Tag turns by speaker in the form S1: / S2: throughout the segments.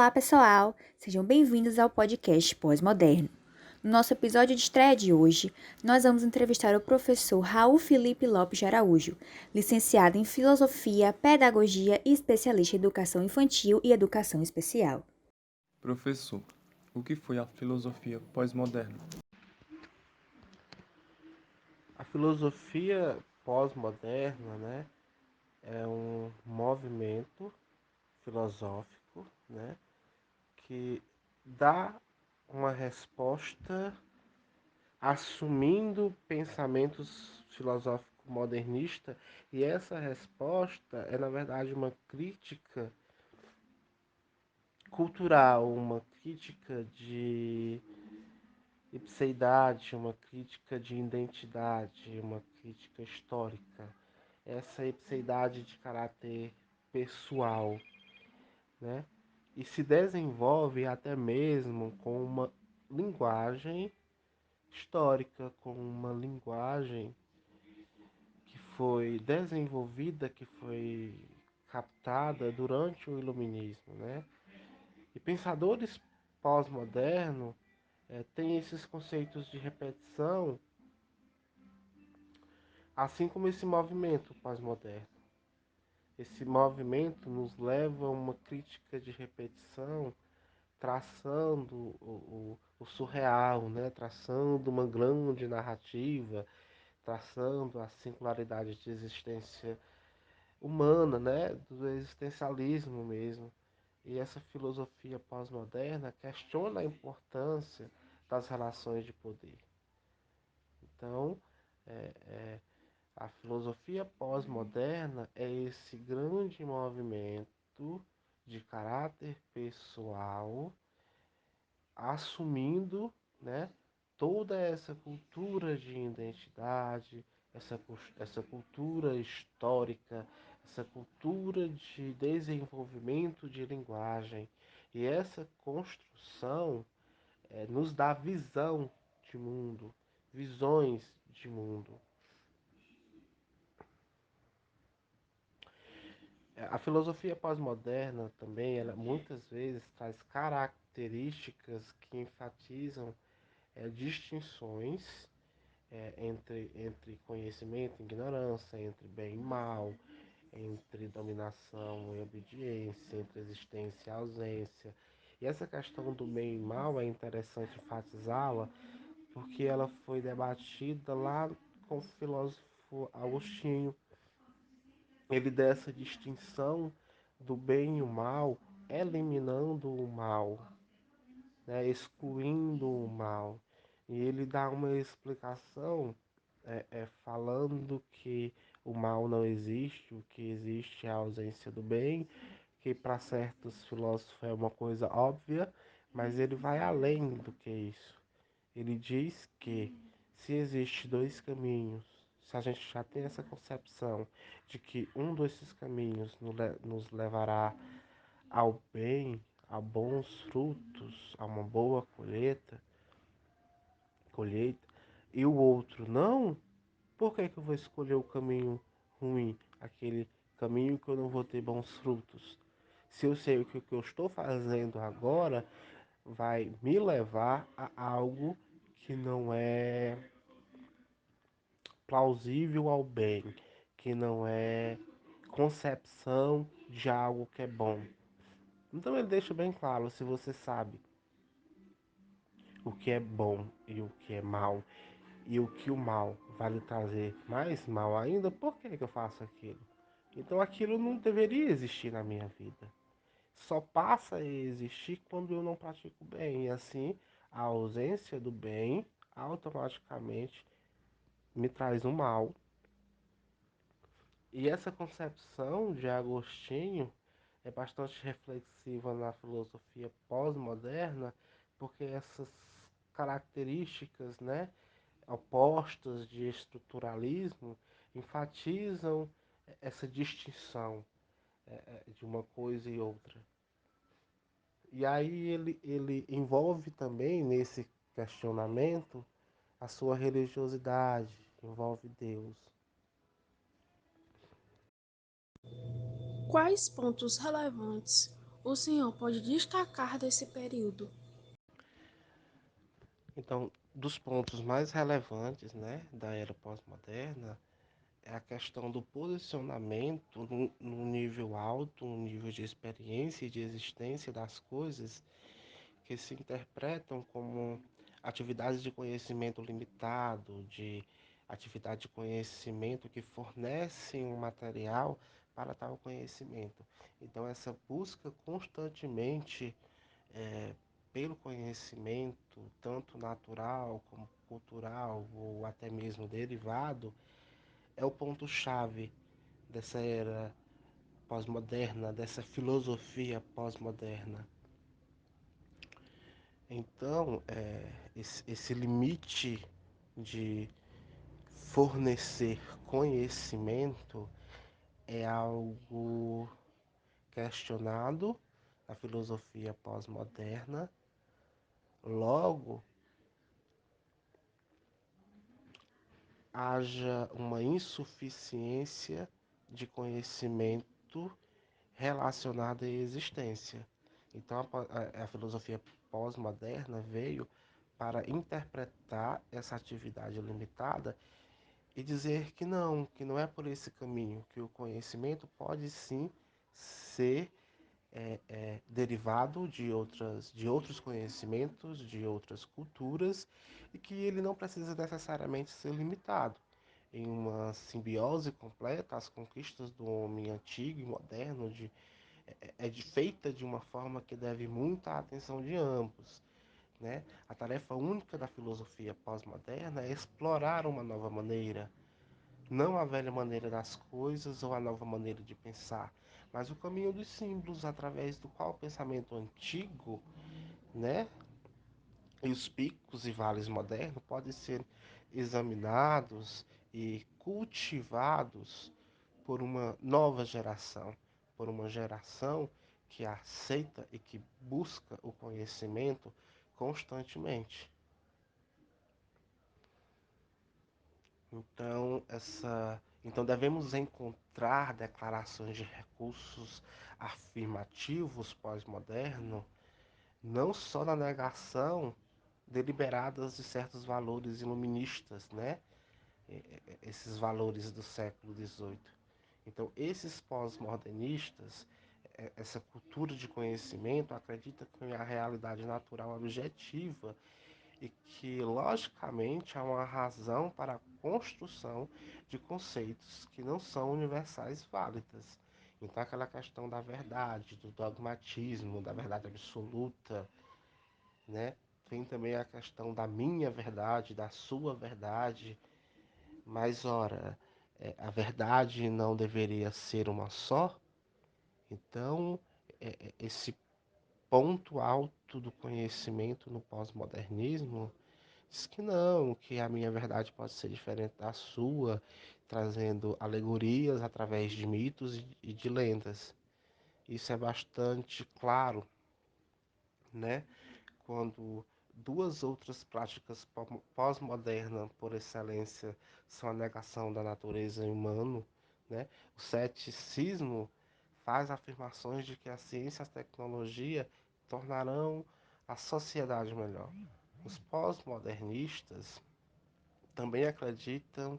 S1: Olá, pessoal! Sejam bem-vindos ao podcast Pós-Moderno. No nosso episódio de estreia de hoje, nós vamos entrevistar o professor Raul Felipe Lopes de Araújo, licenciado em Filosofia, Pedagogia e especialista em Educação Infantil e Educação Especial.
S2: Professor, o que foi a filosofia pós-moderna?
S3: A filosofia pós-moderna, né, é um movimento filosófico, né, que dá uma resposta assumindo pensamentos filosóficos modernistas, e essa resposta é, na verdade, uma crítica cultural, uma crítica de ipseidade, uma crítica de identidade, uma crítica histórica. Essa ipseidade de caráter pessoal, né? E se desenvolve até mesmo com uma linguagem histórica, com uma linguagem que foi desenvolvida, que foi captada durante o Iluminismo, né? E pensadores pós-modernos têm esses conceitos de repetição, assim como esse movimento pós-moderno. Esse movimento nos leva a uma crítica de repetição, traçando o surreal, né? Traçando uma grande narrativa, traçando a singularidade de existência humana, né? Do existencialismo mesmo. E essa filosofia pós-moderna questiona a importância das relações de poder. Então, a filosofia pós-moderna é esse grande movimento de caráter pessoal, assumindo, né, toda essa cultura de identidade, essa cultura histórica, essa cultura de desenvolvimento de linguagem. E essa construção nos dá visão de mundo, visões de mundo. A filosofia pós-moderna também, ela muitas vezes traz características que enfatizam distinções entre conhecimento e ignorância, entre bem e mal, entre dominação e obediência, entre existência e ausência. E essa questão do bem e mal é interessante enfatizá-la porque ela foi debatida lá com o filósofo Agostinho. Ele dá essa distinção do bem e o mal, eliminando o mal, né, excluindo o mal. E ele dá uma explicação falando que o mal não existe, o que existe é a ausência do bem, que para certos filósofos é uma coisa óbvia, mas ele vai além do que isso. Ele diz que se existe dois caminhos, se a gente já tem essa concepção de que um desses caminhos nos levará ao bem, a bons frutos, a uma boa colheita, e o outro não, por que eu vou escolher o caminho ruim, aquele caminho que eu não vou ter bons frutos? Se eu sei que o que eu estou fazendo agora vai me levar a algo que não é plausível ao bem, que não é concepção de algo que é bom. Então ele deixa bem claro, se você sabe o que é bom e o que é mal, e o que o mal vai lhe trazer mais mal ainda, por que eu faço aquilo? Então aquilo não deveria existir na minha vida. Só passa a existir quando eu não pratico bem. E assim, a ausência do bem automaticamente me traz um mal. E essa concepção de Agostinho é bastante reflexiva na filosofia pós-moderna, porque essas características, né, opostas de estruturalismo enfatizam essa distinção de uma coisa e outra. E aí ele envolve também nesse questionamento a sua religiosidade, envolve Deus.
S4: Quais pontos relevantes o senhor pode destacar desse período?
S3: Então, dos pontos mais relevantes, né, da era pós-moderna é a questão do posicionamento no nível alto, no nível de experiência e de existência das coisas que se interpretam como atividades de conhecimento limitado, de atividade de conhecimento que fornecem um material para tal conhecimento. Então, essa busca constantemente é, pelo conhecimento, tanto natural como cultural ou até mesmo derivado, é o ponto-chave dessa era pós-moderna, dessa filosofia pós-moderna. Então, esse limite de fornecer conhecimento é algo questionado na filosofia pós-moderna. Logo, haja uma insuficiência de conhecimento relacionada à existência. Então, a filosofia pós-moderna veio para interpretar essa atividade limitada e dizer que não é por esse caminho, que o conhecimento pode sim ser derivado de outros conhecimentos, de outras culturas, e que ele não precisa necessariamente ser limitado. Em uma simbiose completa, as conquistas do homem antigo e moderno feita de uma forma que deve muita atenção de ambos. Né? A tarefa única da filosofia pós-moderna é explorar uma nova maneira, não a velha maneira das coisas ou a nova maneira de pensar, mas o caminho dos símbolos através do qual o pensamento antigo, né, e os picos e vales modernos podem ser examinados e cultivados por uma nova geração, por uma geração que aceita e que busca o conhecimento constantemente. Então devemos encontrar declarações de recursos afirmativos pós-moderno, não só na negação deliberadas de certos valores iluministas, né? Esses valores do século XVIII. Então, esses pós-modernistas, essa cultura de conhecimento, acredita que a realidade natural objetiva e que, logicamente, há uma razão para a construção de conceitos que não são universais válidas. Então, aquela questão da verdade, do dogmatismo, da verdade absoluta, né? Tem também a questão da minha verdade, da sua verdade, mas, ora, a verdade não deveria ser uma só? Então, esse ponto alto do conhecimento no pós-modernismo diz que não, que a minha verdade pode ser diferente da sua, trazendo alegorias através de mitos e de lendas. Isso é bastante claro, né? Quando duas outras práticas pós-modernas, por excelência, são a negação da natureza humana, né? O ceticismo faz afirmações de que a ciência e a tecnologia tornarão a sociedade melhor. Os pós-modernistas também acreditam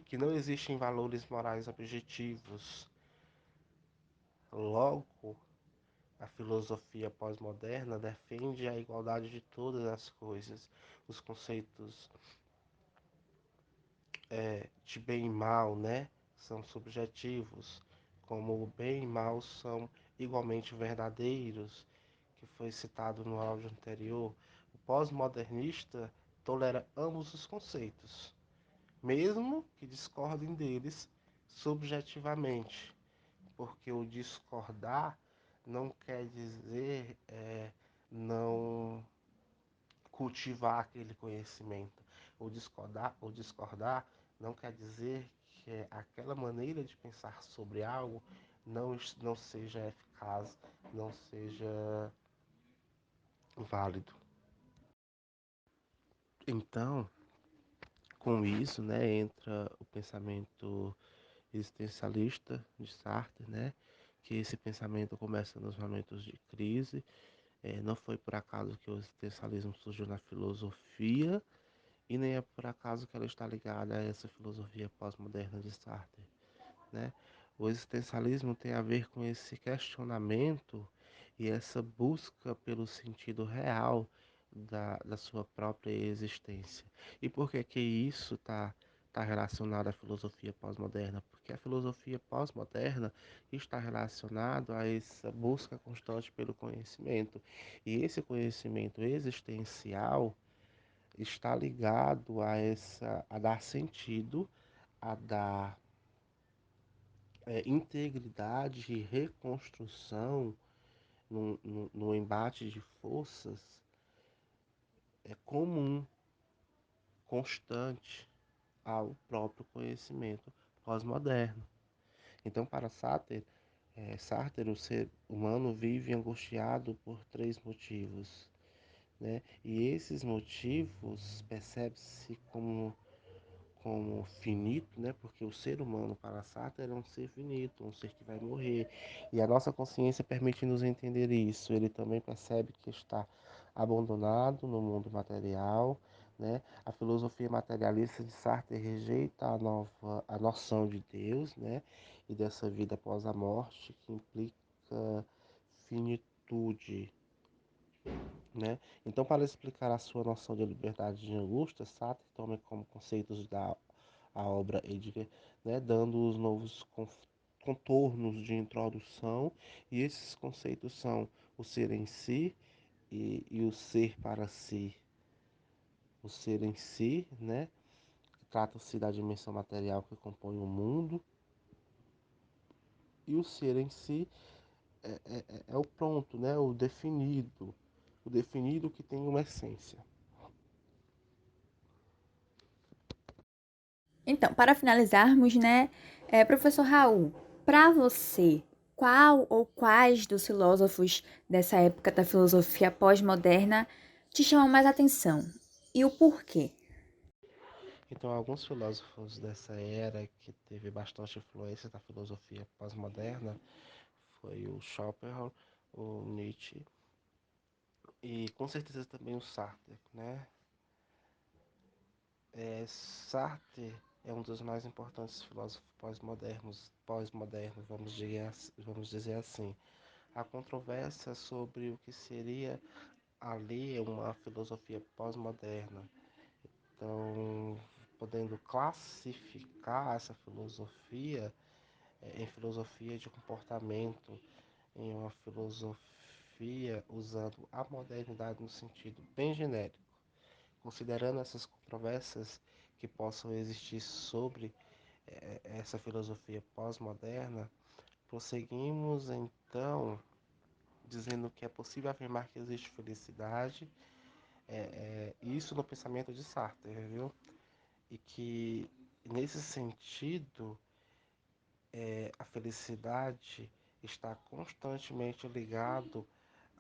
S3: que não existem valores morais objetivos. Logo, a filosofia pós-moderna defende a igualdade de todas as coisas. Os conceitos de bem e mal, né, são subjetivos, como o bem e mal são igualmente verdadeiros, que foi citado no áudio anterior. O pós-modernista tolera ambos os conceitos, mesmo que discordem deles subjetivamente, porque o discordar não quer dizer não cultivar aquele conhecimento. O discordar não quer dizer que aquela maneira de pensar sobre algo não seja eficaz, não seja válido. Então, com isso, né, entra o pensamento existencialista de Sartre, né, que esse pensamento começa nos momentos de crise. Não foi por acaso que o existencialismo surgiu na filosofia, e nem é por acaso que ela está ligada a essa filosofia pós-moderna de Sartre, né? O existencialismo tem a ver com esse questionamento e essa busca pelo sentido real da sua própria existência. E por que que isso tá relacionado à filosofia pós-moderna? Porque a filosofia pós-moderna está relacionado a essa busca constante pelo conhecimento. E esse conhecimento existencial está ligado a dar sentido, a dar integridade e reconstrução no embate de forças comum, constante ao próprio conhecimento pós-moderno. Então, para Sartre, o ser humano vive angustiado por três motivos, né? E esses motivos percebe-se como finito, né? Porque o ser humano para Sartre é um ser finito, um ser que vai morrer. E a nossa consciência permite nos entender isso. Ele também percebe que está abandonado no mundo material, né? A filosofia materialista de Sartre rejeita a noção de Deus, né? E dessa vida após a morte, que implica finitude, né? Então, para explicar a sua noção de liberdade de angústia, Sartre toma como conceitos da a obra Heidegger, né, dando os novos contornos de introdução, e esses conceitos são o ser em si e o ser para si. O ser em si, né, trata-se da dimensão material que compõe o mundo, e o ser em si é o pronto, né, o definido que tem uma essência.
S1: Então, para finalizarmos, né, professor Raul, para você, qual ou quais dos filósofos dessa época da filosofia pós-moderna te chamam mais atenção? E o porquê?
S3: Então, alguns filósofos dessa era que teve bastante influência da filosofia pós-moderna foi o Schopenhauer, o Nietzsche e com certeza também o Sartre, né? Sartre é um dos mais importantes filósofos pós-modernos, vamos dizer assim. Há controvérsia sobre o que seria ali uma filosofia pós-moderna. Então, podendo classificar essa filosofia em filosofia de comportamento, em uma filosofia usando a modernidade no sentido bem genérico. Considerando essas controvérsias que possam existir sobre essa filosofia pós-moderna, prosseguimos então dizendo que é possível afirmar que existe felicidade, isso no pensamento de Sartre, viu? E que nesse sentido a felicidade está constantemente ligado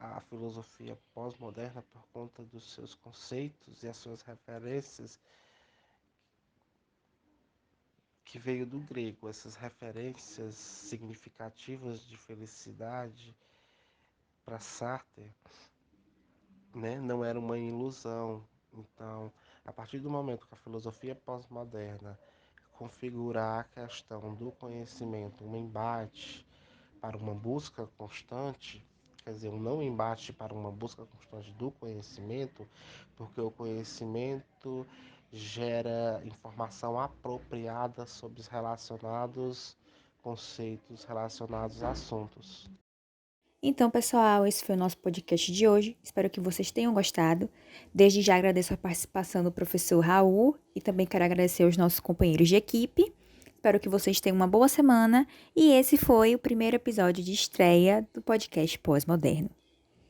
S3: à filosofia pós-moderna por conta dos seus conceitos e as suas referências que veio do grego. Essas referências significativas de felicidade para Sartre, né, não era uma ilusão. Então, a partir do momento que a filosofia pós-moderna configurar a questão do conhecimento, um embate para uma busca constante, quer dizer, um não embate para uma busca constante do conhecimento, porque o conhecimento gera informação apropriada sobre os relacionados conceitos, relacionados a assuntos.
S1: Então, pessoal, esse foi o nosso podcast de hoje. Espero que vocês tenham gostado. Desde já agradeço a participação do professor Raul e também quero agradecer aos nossos companheiros de equipe. Espero que vocês tenham uma boa semana e esse foi o primeiro episódio de estreia do podcast Pós-Moderno.